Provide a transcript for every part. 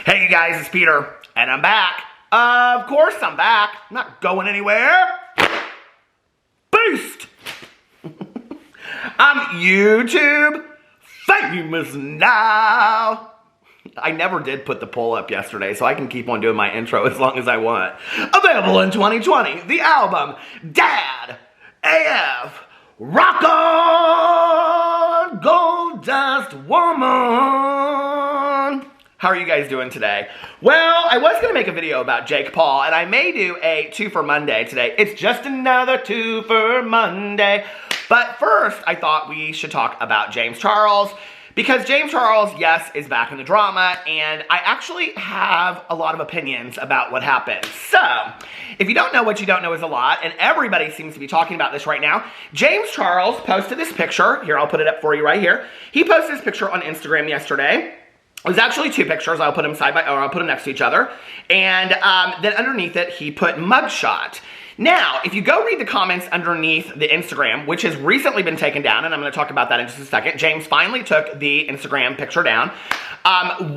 Hey you guys, it's Peter, and I'm back. Of course I'm back. I'm not going anywhere. Boost! I'm YouTube famous now. I never did put the poll up yesterday, so I can keep on doing my intro as long as I want. Available in 2020, the album Dad AF Rock On Gold Dust Woman. How are you guys doing today? Well, I was going to make a video about Jake Paul, and I may do a 2 for Monday today. It's just another 2 for Monday. But first, I thought we should talk about James Charles, because James Charles, yes, is back in the drama, and I actually have a lot of opinions about what happened. So, if you don't know, what you don't know is a lot, and everybody seems to be talking about this right now. James Charles posted this picture. Here, I'll put it up for you right here. He posted this picture on Instagram yesterday. It was actually 2 pictures. I'll put them I'll put them next to each other. And then underneath it, he put mugshot. Now, if you go read the comments underneath the Instagram, which has recently been taken down, and I'm going to talk about that in just a second. James finally took the Instagram picture down.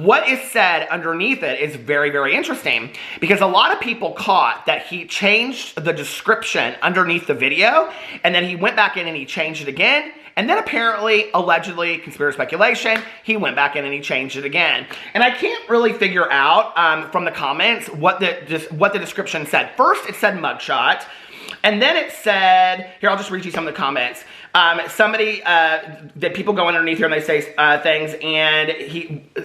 What is said underneath it is very, very interesting, because a lot of people caught that he changed the description underneath the video, and then he went back in and he changed it again. And then apparently, allegedly, conspiracy speculation, he went back in and he changed it again. And I can't really figure out from the comments what the description said. First, it said mugshot. And then it said, here, I'll just read you some of the comments. Somebody, that people go underneath here and they say things, and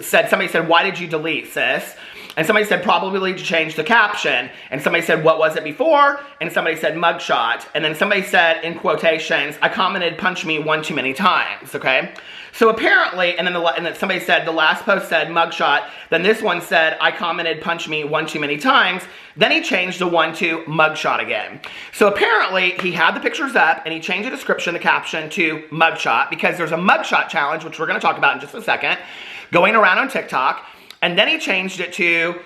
somebody said, why did you delete, sis? And somebody said, probably to change the caption. And somebody said, what was it before? And somebody said, mugshot. And then somebody said, in quotations, I commented, punch me one too many times, okay? So apparently, and then somebody said, the last post said mugshot. Then this one said, I commented, punch me one too many times. Then he changed the one to mugshot again. So apparently, he had the pictures up, and he changed the description, the caption, to mugshot, because there's a mugshot challenge, which we're going to talk about in just a second, going around on TikTok. And then he changed it to,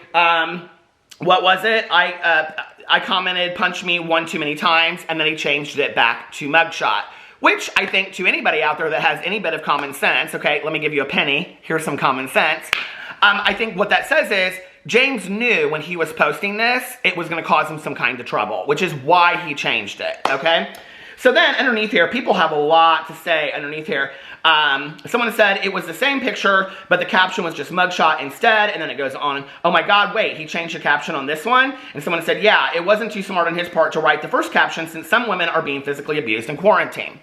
what was it? I commented, punch me one too many times, and then he changed it back to mugshot. Which I think to anybody out there that has any bit of common sense, okay, let me give you a penny, here's some common sense. I think what that says is, James knew when he was posting this, it was going to cause him some kind of trouble, which is why he changed it, okay? So then underneath here, people have a lot to say underneath here. Someone said it was the same picture, but the caption was just mugshot instead, and then it goes on, oh my god, wait, he changed the caption on this one? And someone said, yeah, it wasn't too smart on his part to write the first caption, since some women are being physically abused in quarantine.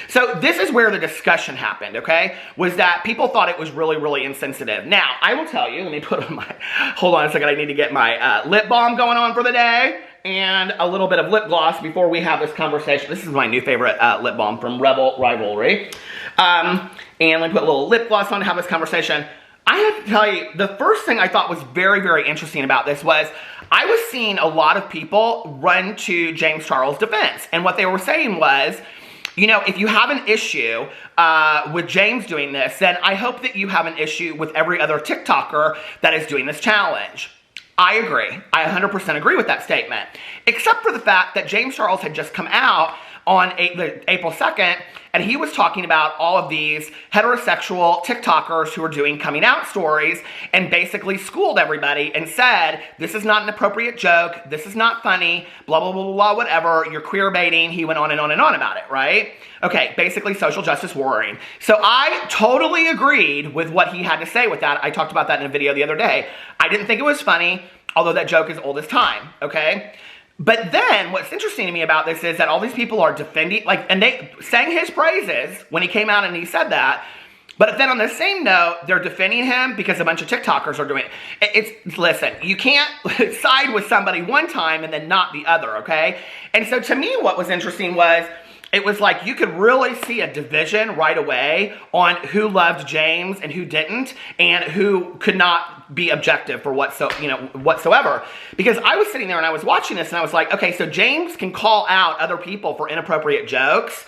So this is where the discussion happened, okay? Was that people thought it was really, really insensitive. Now, I will tell you, let me put on my, hold on a second, I need to get my lip balm going on for the day, and a little bit of lip gloss before we have this conversation. This is my new favorite lip balm from Rebel Rivalry. And let me put a little lip gloss on to have this conversation. I have to tell you, the first thing I thought was very, very interesting about this was I was seeing a lot of people run to James Charles' defense. And what they were saying was, you know, if you have an issue with James doing this, then I hope that you have an issue with every other TikToker that is doing this challenge. I agree. I 100% agree with that statement. Except for the fact that James Charles had just come out on April 2nd, and he was talking about all of these heterosexual TikTokers who are doing coming out stories, and basically schooled everybody and said, this is not an appropriate joke, this is not funny, blah, blah, blah, blah, blah, whatever, you're queer baiting. He went on and on and on about it, right? Okay, basically social justice warring. So I totally agreed with what he had to say with that. I talked about that in a video the other day. I didn't think it was funny, although that joke is old as time, okay? But then, what's interesting to me about this is that all these people are defending, and they sang his praises when he came out and he said that, but then on the same note, they're defending him because a bunch of TikTokers are doing it. Listen, you can't side with somebody one time and then not the other, okay? And so to me, what was interesting was, it was like you could really see a division right away on who loved James and who didn't, and who could not be objective for whatsoever. Because I was sitting there and I was watching this and I was like, okay, so James can call out other people for inappropriate jokes,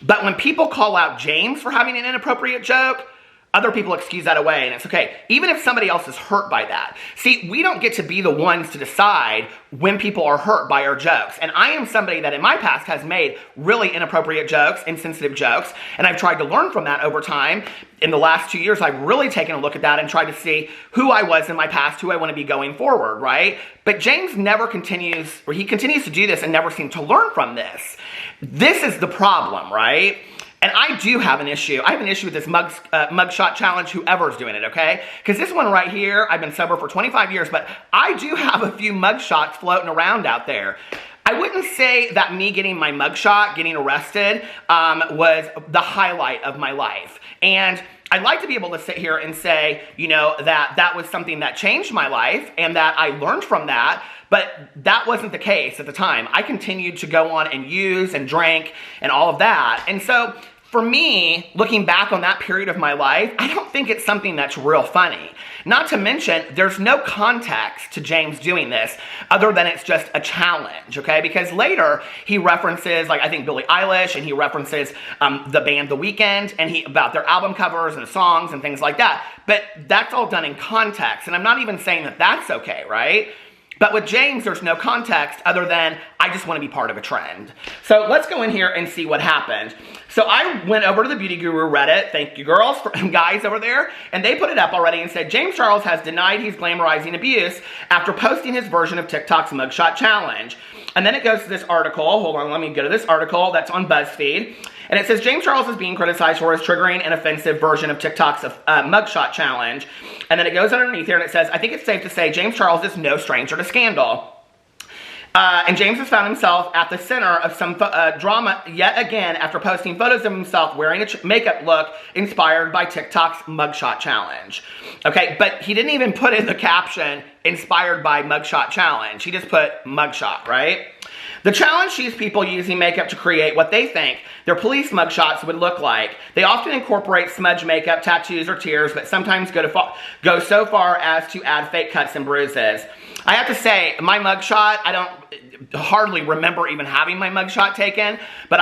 but when people call out James for having an inappropriate joke, other people excuse that away, and it's okay. Even if somebody else is hurt by that. See, we don't get to be the ones to decide when people are hurt by our jokes. And I am somebody that in my past has made really inappropriate jokes, insensitive jokes, and I've tried to learn from that over time. In the last 2 years, I've really taken a look at that and tried to see who I was in my past, who I want to be going forward, right? But James never continues, or he continues to do this and never seems to learn from this. This is the problem, right? And I do have an issue. I have an issue with this mugshot challenge, whoever's doing it, okay? Because this one right here, I've been sober for 25 years, but I do have a few mugshots floating around out there. I wouldn't say that me getting my mugshot, getting arrested, was the highlight of my life. And I'd like to be able to sit here and say, you know, that was something that changed my life and that I learned from that. But that wasn't the case at the time. I continued to go on and use and drink and all of that. And so for me, looking back on that period of my life, I don't think it's something that's real funny. Not to mention, there's no context to James doing this other than it's just a challenge, okay? Because later, he references, like, I think Billie Eilish, and he references the band The Weeknd, and about their album covers and songs and things like that. But that's all done in context, and I'm not even saying that that's okay, right? But with James, there's no context other than, I just want to be part of a trend. So let's go in here and see what happened. So I went over to the Beauty Guru Reddit, thank you girls, guys over there, and they put it up already and said, James Charles has denied he's glamorizing abuse after posting his version of TikTok's mugshot challenge. And then it goes to this article, hold on, let me go to this article that's on BuzzFeed. And it says, James Charles is being criticized for his triggering and offensive version of TikTok's mugshot challenge. And then it goes underneath here and it says, I think it's safe to say James Charles is no stranger to scandal. And James has found himself at the center of some drama yet again after posting photos of himself wearing a makeup look inspired by TikTok's mugshot challenge. Okay, but he didn't even put in the caption, inspired by mugshot challenge. He just put mugshot, right? The challenge sees people using makeup to create what they think their police mugshots would look like. They often incorporate smudge makeup, tattoos, or tears, but sometimes go so far as to add fake cuts and bruises. I have to say, my mugshot, I don't hardly remember even having my mugshot taken, but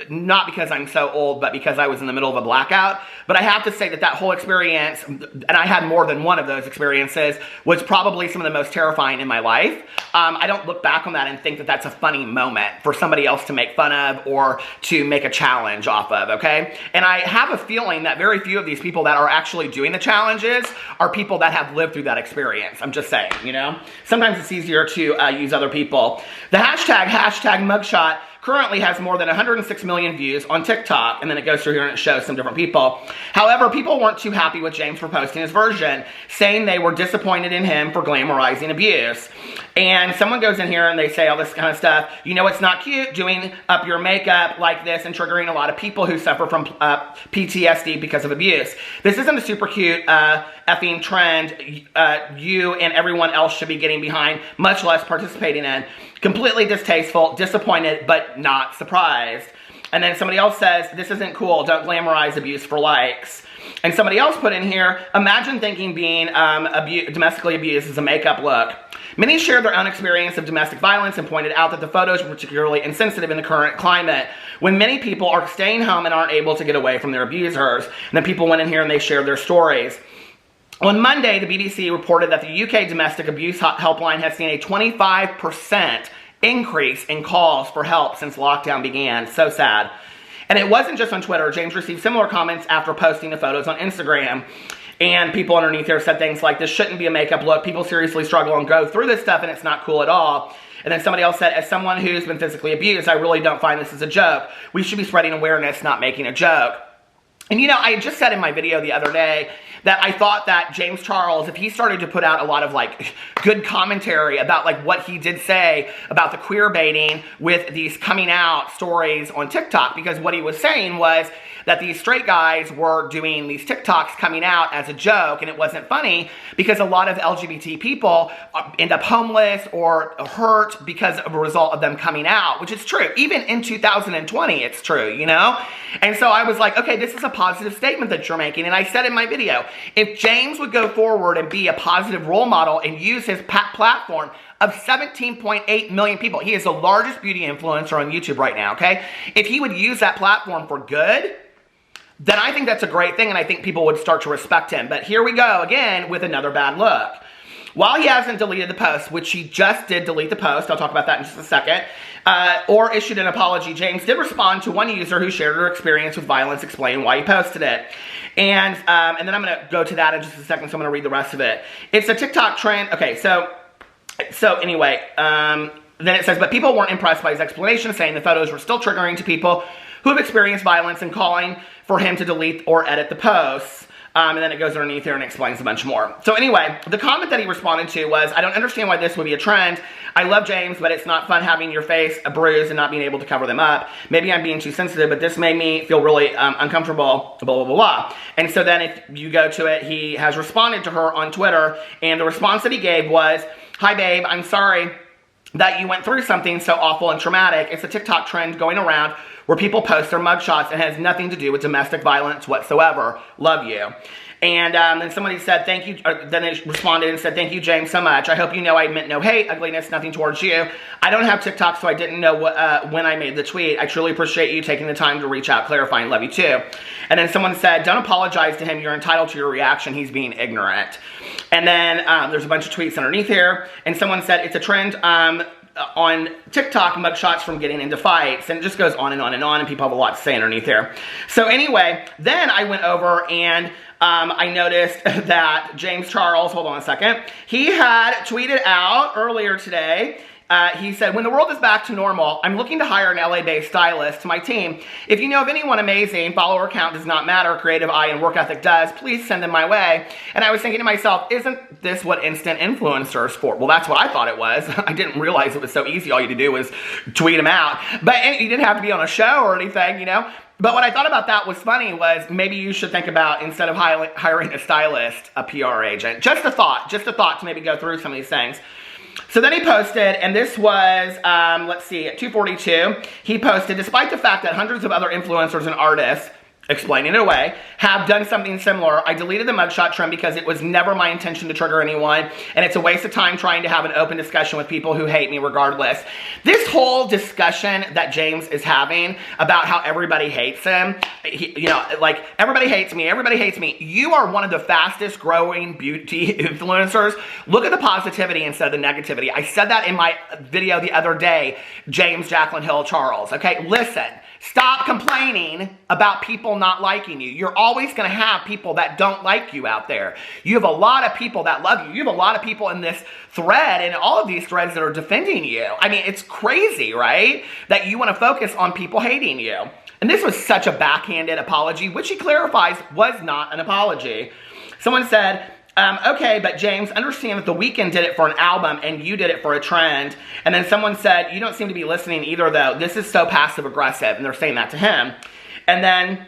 not because I'm so old, but because I was in the middle of a blackout. But I have to say that whole experience, and I had more than one of those experiences, was probably some of the most terrifying in my life. I don't look back on that and think that that's a funny moment for somebody else to make fun of or to make a challenge off of, okay? And I have a feeling that very few of these people that are actually doing the challenges are people that have lived through that experience. I'm just saying, you know? Sometimes it's easier to use other people. The hashtag mugshot currently has more than 106 million views on TikTok, and then it goes through here and it shows some different people. However, people weren't too happy with James for posting his version, saying they were disappointed in him for glamorizing abuse. And someone goes in here and they say all this kind of stuff. You know, it's not cute doing up your makeup like this and triggering a lot of people who suffer from PTSD because of abuse. This isn't a super cute effing trend you and everyone else should be getting behind, much less participating in. Completely distasteful, disappointed, but not surprised. And then somebody else says, this isn't cool, don't glamorize abuse for likes. And somebody else put in here, imagine thinking being domestically abused is a makeup look. Many shared their own experience of domestic violence and pointed out that the photos were particularly insensitive in the current climate, when many people are staying home and aren't able to get away from their abusers. And then people went in here and they shared their stories. On Monday, the BBC reported that the UK domestic abuse helpline has seen a 25% increase in calls for help since lockdown began. So sad. And it wasn't just on Twitter. James received similar comments after posting the photos on Instagram. And people underneath there said things like, this shouldn't be a makeup look. People seriously struggle and go through this stuff and it's not cool at all. And then somebody else said, as someone who's been physically abused, I really don't find this as a joke. We should be spreading awareness, not making a joke. And you know, I just said in my video the other day that I thought that James Charles, if he started to put out a lot of like good commentary about like what he did say about the queer baiting with these coming out stories on TikTok, because what he was saying was that these straight guys were doing these TikToks coming out as a joke, and it wasn't funny because a lot of LGBT people end up homeless or hurt because of a result of them coming out, which is true. Even in 2020, it's true, you know? And so I was like, okay, this is a positive statement that you're making. And I said in my video, if James would go forward and be a positive role model and use his platform of 17.8 million people, he is the largest beauty influencer on YouTube right now, okay? If he would use that platform for good, then I think that's a great thing, and I think people would start to respect him. But here we go again with another bad look. While he hasn't deleted the post, which he just did delete the post, I'll talk about that in just a second, or issued an apology, James did respond to one user who shared her experience with violence, explaining why he posted it. And then I'm going to go to that in just a second, so I'm going to read the rest of it. It's a TikTok trend. Okay, so anyway, then it says, but people weren't impressed by his explanation, saying the photos were still triggering to people who have experienced violence and calling for him to delete or edit the posts. And then it goes underneath here and explains a bunch more. So anyway, the comment that he responded to was, I don't understand why this would be a trend. I love James, but it's not fun having your face bruised and not being able to cover them up. Maybe I'm being too sensitive, but this made me feel really uncomfortable, blah, blah, blah, blah. And so then if you go to it, he has responded to her on Twitter, and the response that he gave was, hi babe, I'm sorry that you went through something so awful and traumatic. It's a TikTok trend going around where people post their mugshots and has nothing to do with domestic violence whatsoever. Love you. And then somebody said, thank you, then they responded and said, thank you, James, so much. I hope you know I meant no hate, ugliness, nothing towards you. I don't have TikTok, so I didn't know what, when I made the tweet. I truly appreciate you taking the time to reach out, clarifying, love you too. And then someone said, don't apologize to him, you're entitled to your reaction, he's being ignorant. And then there's a bunch of tweets underneath here, and someone said, it's a trend on TikTok, mugshots from getting into fights, and it just goes on and on and on, and people have a lot to say underneath there. So anyway, then I went over and I noticed that James Charles, hold on a second, he had tweeted out earlier today, he said, when the world is back to normal, I'm looking to hire an LA-based stylist to my team. If you know of anyone amazing, follower count does not matter, creative eye and work ethic does, please send them my way. And I was thinking to myself, isn't this what instant influencers for? Well, that's what I thought it was. I didn't realize it was so easy. All you had to do was tweet them out. But you didn't have to be on a show or anything, you know. But what I thought about that was funny was maybe you should think about, instead of hiring a stylist, a PR agent. Just a thought to maybe go through some of these things. So then he posted, and this was, let's see, at 2:42, he posted, despite the fact that hundreds of other influencers and artists, explaining it away, have done something similar, I deleted the mugshot trend because it was never my intention to trigger anyone, and it's a waste of time trying to have an open discussion with people who hate me regardless. This whole discussion that James is having about how everybody hates him, like, everybody hates me. You are one of the fastest growing beauty influencers. Look at the positivity instead of the negativity. I said that in my video the other day, James Jacqueline Hill Charles, okay? Listen. Stop complaining about people not liking you. You're always going to have people that don't like you out there. You have a lot of people that love you. You have a lot of people in this thread and all of these threads that are defending you. I mean, it's crazy, right? That you want to focus on people hating you. And this was such a backhanded apology, which he clarifies was not an apology. Someone said, okay, but James, understand that The Weeknd did it for an album and you did it for a trend. And then someone said, you don't seem to be listening either, though. This is so passive aggressive. And they're saying that to him. And then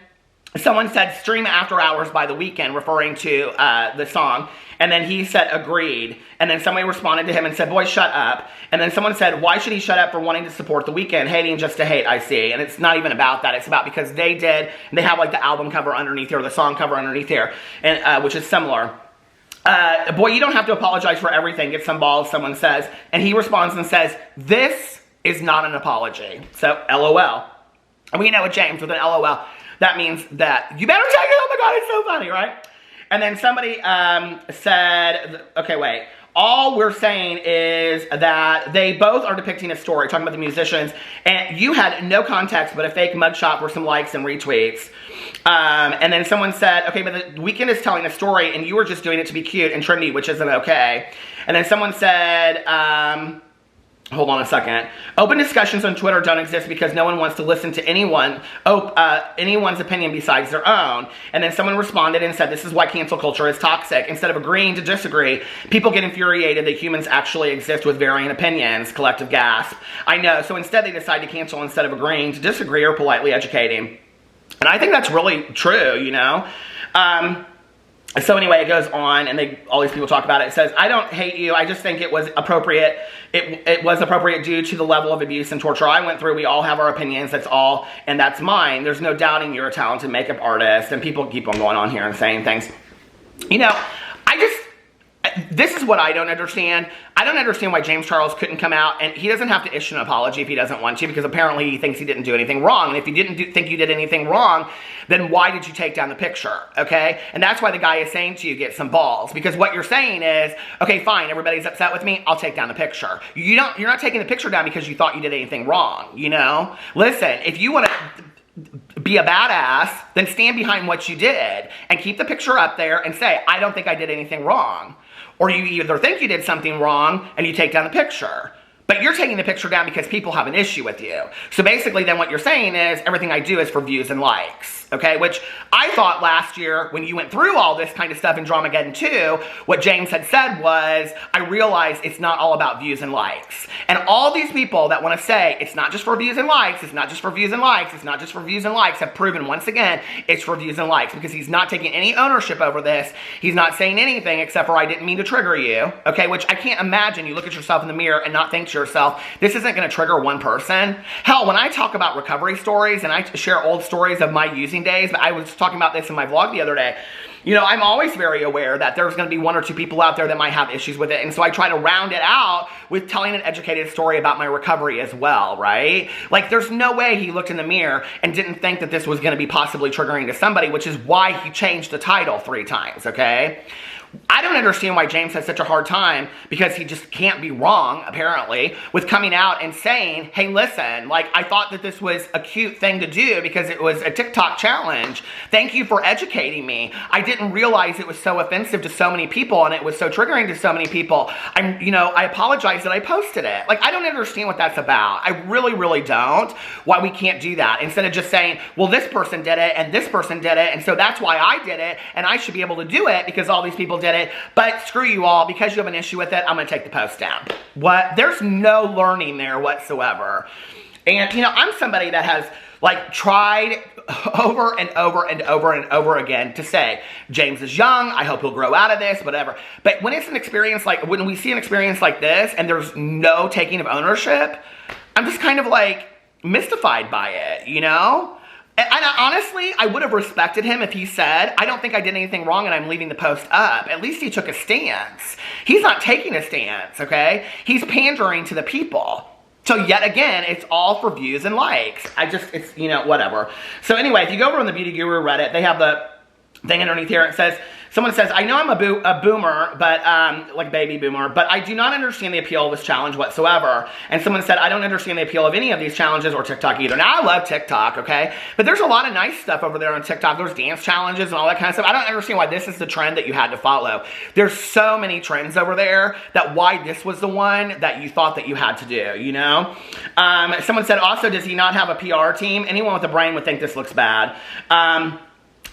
someone said, stream After Hours by The Weeknd, referring to the song. And then he said, agreed. And then somebody responded to him and said, boy, shut up. And then someone said, why should he shut up for wanting to support The Weeknd? Hating just to hate, I see. And it's not even about that. It's about because they did, and they have like the album cover underneath here, the song cover underneath here, and which is similar. Boy, you don't have to apologize for everything. Get some balls, someone says. And he responds and says, this is not an apology. So, LOL. And we know with James, with an LOL, that means that you better take it. Oh my God, it's so funny, right? And then somebody said, okay, wait. All we're saying is that they both are depicting a story, talking about the musicians, and you had no context but a fake mugshot for some likes and retweets. And then someone said, okay, but The Weeknd is telling a story and you were just doing it to be cute and trendy, which isn't okay. And then someone said, hold on a second. Open discussions on Twitter don't exist because no one wants to listen to anyone's opinion besides their own. And then someone responded and said, this is why cancel culture is toxic. Instead of agreeing to disagree, people get infuriated that humans actually exist with varying opinions. Collective gasp. I know. So instead they decide to cancel instead of agreeing to disagree or politely educating. And I think that's really true, you know. So anyway, it goes on, and all these people talk about it. It says, I don't hate you. I just think it was appropriate. It was appropriate due to the level of abuse and torture I went through. We all have our opinions. That's all, and that's mine. There's no doubting you're a talented makeup artist. And people keep on going on here and saying things. You know, This is what I don't understand. I don't understand why James Charles couldn't come out, and he doesn't have to issue an apology if he doesn't want to, because apparently he thinks he didn't do anything wrong. And if you didn't think you did anything wrong, then why did you take down the picture, okay? And that's why the guy is saying to you, get some balls, because what you're saying is, okay, fine, everybody's upset with me, I'll take down the picture. You're not taking the picture down because you thought you did anything wrong, you know? Listen, if you want to be a badass, then stand behind what you did and keep the picture up there and say, I don't think I did anything wrong. Or you either think you did something wrong and you take down the picture. But you're taking the picture down because people have an issue with you. So basically then what you're saying is everything I do is for views and likes, okay? Which I thought last year when you went through all this kind of stuff in Dramageddon 2, what James had said was, I realized it's not all about views and likes. And all these people that want to say it's not just for views and likes, it's not just for views and likes, it's not just for views and likes, have proven once again it's for views and likes, because he's not taking any ownership over this. He's not saying anything except for I didn't mean to trigger you, okay? Which I can't imagine you look at yourself in the mirror and not think to yourself, this isn't going to trigger one person. Hell, when I talk about recovery stories and I share old stories of my using days, but I was talking about this in my vlog the other day, you know, I'm always very aware that there's going to be one or two people out there that might have issues with it, and so I try to round it out with telling an educated story about my recovery as well, right? Like, there's no way he looked in the mirror and didn't think that this was going to be possibly triggering to somebody, which is why he changed the title 3 times, okay? I don't understand why James has such a hard time, because he just can't be wrong, apparently, with coming out and saying, hey, listen, like, I thought that this was a cute thing to do because it was a TikTok challenge. Thank you for educating me. I didn't realize it was so offensive to so many people and it was so triggering to so many people. I apologize that I posted it. Like, I don't understand what that's about. I really, really don't. Why we can't do that. Instead of just saying, well, this person did it and this person did it, and so that's why I did it, and I should be able to do it because all these people did it, but screw you all, because you have an issue with it, I'm going to take the post down. What? There's no learning there whatsoever. And, you know, I'm somebody that has, like, tried over and over and over and over again to say, James is young, I hope he'll grow out of this, whatever. But when it's an experience like, when we see an experience like this and there's no taking of ownership, I'm just kind of, like, mystified by it, you know? And honestly, I would have respected him if he said, I don't think I did anything wrong and I'm leaving the post up. At least he took a stance. He's not taking a stance, okay? He's pandering to the people. So yet again, it's all for views and likes. It's, you know, whatever. So anyway, if you go over on the Beauty Guru Reddit, they have the thing underneath here. It says, someone says, I know I'm a boomer, but, like baby boomer, but I do not understand the appeal of this challenge whatsoever. And someone said, I don't understand the appeal of any of these challenges or TikTok either. Now, I love TikTok, okay? But there's a lot of nice stuff over there on TikTok. There's dance challenges and all that kind of stuff. I don't understand why this is the trend that you had to follow. There's so many trends over there that why this was the one that you thought that you had to do, you know? Someone said, also, does he not have a PR team? Anyone with a brain would think this looks bad.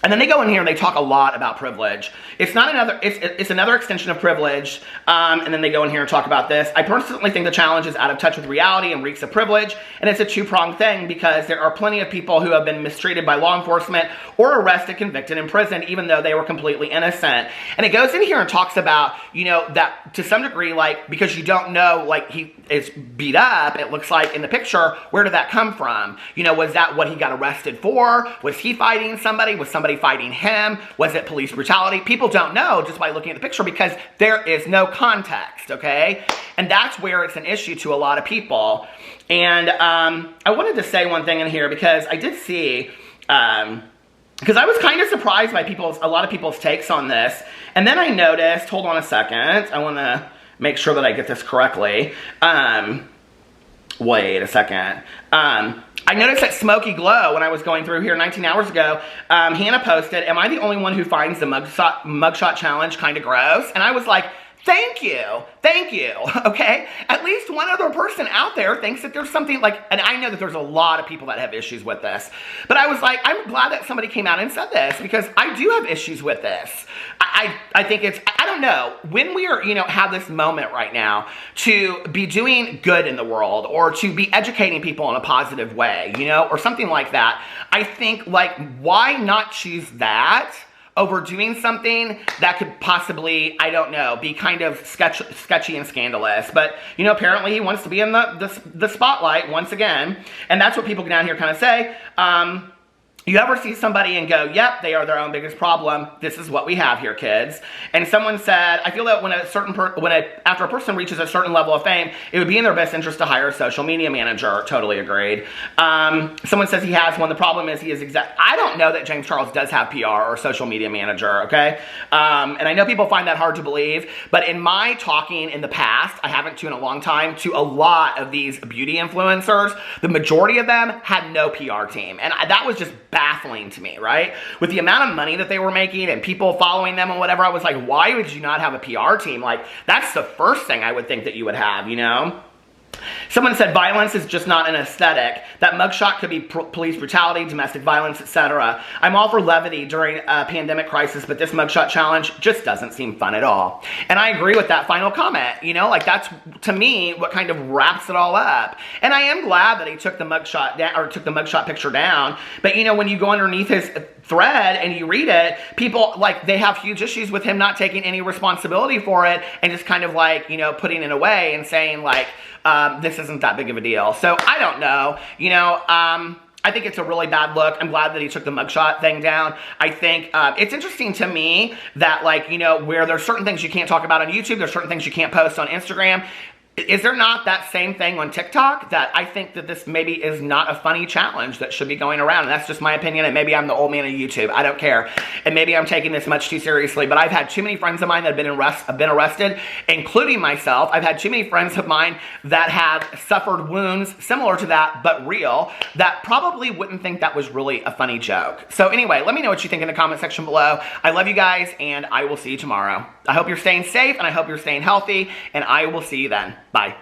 And then they go in here and they talk a lot about privilege. It's not another, it's another extension of privilege. And then they go in here and talk about this. I personally think the challenge is out of touch with reality and reeks of privilege. And it's a two-pronged thing because there are plenty of people who have been mistreated by law enforcement or arrested, convicted, and imprisoned, even though they were completely innocent. And it goes in here and talks about, you know, that to some degree, like, because you don't know, like, he is beat up, it looks like in the picture, where did that come from? You know, was that what he got arrested for? Was he fighting somebody? Was somebody fighting him? Was it police brutality? People don't know just by looking at the picture because there is no context, okay? And that's where it's an issue to a lot of people. And I wanted to say one thing in here because I did see, because I was kind of surprised by a lot of people's takes on this. And then I noticed, hold on a second, I want to make sure that I get this correctly. Wait a second. I noticed that Smoky Glow, when I was going through here 19 hours ago, Hannah posted, am I the only one who finds the mugshot challenge kind of gross? And I was like, thank you, okay? At least one other person out there thinks that there's something like, and I know that there's a lot of people that have issues with this, but I was like, I'm glad that somebody came out and said this because I do have issues with this. I think it's, I don't know, when we are, you know, have this moment right now to be doing good in the world or to be educating people in a positive way, you know, or something like that, I think, like, why not choose that over doing something that could possibly, I don't know, be kind of sketchy and scandalous. But, you know, apparently he wants to be in the spotlight once again. And that's what people down here kind of say. You ever see somebody and go, yep, they are their own biggest problem. This is what we have here, kids. And someone said, I feel that when after a person reaches a certain level of fame, it would be in their best interest to hire a social media manager. Totally agreed. Someone says he has one. The problem is he is I don't know that James Charles does have PR or social media manager, okay? And I know people find that hard to believe, but in my talking in the past, I haven't in a long time, to a lot of these beauty influencers, the majority of them had no PR team. And that was just baffling to me, right? With the amount of money that they were making and people following them and whatever, I was like, why would you not have a PR team? Like, that's the first thing I would think that you would have, you know? Someone said violence is just not an aesthetic. That mugshot could be police brutality, domestic violence, etc. I'm all for levity during a pandemic crisis, but this mugshot challenge just doesn't seem fun at all. And I agree with that final comment. You know, like that's, to me, what kind of wraps it all up. And I am glad that he took the mugshot down, or took the mugshot picture down. But you know, when you go underneath his thread and you read it, people, like, they have huge issues with him not taking any responsibility for it and just kind of like, you know, putting it away and saying like, this isn't that big of a deal. So I don't know, you know, I think it's a really bad look. I'm glad that he took the mugshot thing down. I think it's interesting to me that, like, you know, where there's certain things you can't talk about on YouTube, there's certain things you can't post on Instagram. Is there not that same thing on TikTok? That I think that this maybe is not a funny challenge that should be going around. And that's just my opinion. And maybe I'm the old man of YouTube. I don't care. And maybe I'm taking this much too seriously. But I've had too many friends of mine that have been arrested, including myself. I've had too many friends of mine that have suffered wounds similar to that, but real, that probably wouldn't think that was really a funny joke. So anyway, let me know what you think in the comment section below. I love you guys, and I will see you tomorrow. I hope you're staying safe, and I hope you're staying healthy, and I will see you then. Bye.